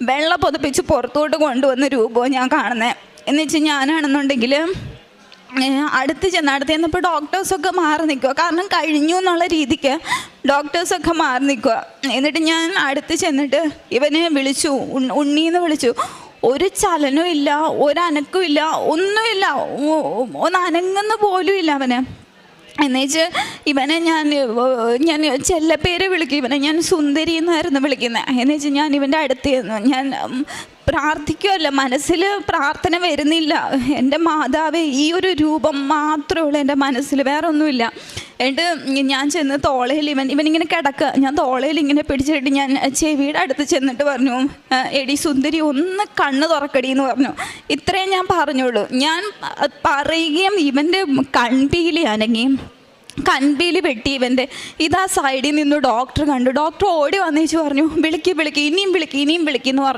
വെള്ള പൊതിപ്പിച്ച് പുറത്തോട്ട് കൊണ്ടുവന്ന രൂപവും ഞാൻ കാണുന്നത്. എന്ന് വെച്ചാൽ ഞാനാണെന്നുണ്ടെങ്കിൽ അടുത്ത് ചെന്നപ്പോൾ ഡോക്ടേഴ്സൊക്കെ മാറി നിൽക്കുക. കാരണം കഴിഞ്ഞു എന്നുള്ള രീതിക്ക് ഡോക്ടേഴ്സൊക്കെ മാറി നിൽക്കുക. എന്നിട്ട് ഞാൻ അടുത്ത് ചെന്നിട്ട് ഇവനെ വിളിച്ചു, ഉണ്ണീന്ന് വിളിച്ചു. ഒരു ചലനവും ഇല്ല, ഒരനക്കവും ഇല്ല, ഒന്നുമില്ല, ഒന്ന് അനങ്ങുന്ന പോലും ഇല്ല അവന്. എന്നുവെച്ച് ഇവനെ ഞാൻ ചെല്ലപ്പേര് വിളിക്കും. ഇവനെ ഞാൻ സുന്ദരി എന്നായിരുന്നു വിളിക്കുന്നത്. എന്ന് വെച്ചാൽ ഞാൻ ഇവൻ്റെ അടുത്ത് ഞാൻ പ്രാർത്ഥിക്കുമല്ല, മനസ്സിൽ പ്രാർത്ഥന വരുന്നില്ല. എൻ്റെ മാതാവേ, ഈ ഒരു രൂപം മാത്രമേ ഉള്ളൂ എൻ്റെ മനസ്സിൽ, വേറെ ഒന്നുമില്ല. എന്നിട്ട് ഞാൻ ചെന്ന് തോളയിൽ ഇവനിങ്ങനെ കിടക്കുക. ഞാൻ തോളയിൽ ഇങ്ങനെ പിടിച്ചിട്ട് ഞാൻ ചെവിയുടെ അടുത്ത് ചെന്നിട്ട് പറഞ്ഞു, എടി സുന്ദരി ഒന്ന് കണ്ണ് തുറക്കടി എന്ന് പറഞ്ഞു. ഇത്രയും ഞാൻ പറഞ്ഞുള്ളൂ. ഞാൻ പറയുകയും ഇവൻ്റെ കൺപീലി അനങ്ങി, കൺപീലി വെട്ടി ഇവൻ്റെ. ഇതാ സൈഡിൽ നിന്ന് ഡോക്ടർ കണ്ടു. ഡോക്ടർ ഓടി വന്നേച്ച് പറഞ്ഞു, വിളിക്ക് ഇനിയും വിളിക്ക് എന്ന് പറഞ്ഞു.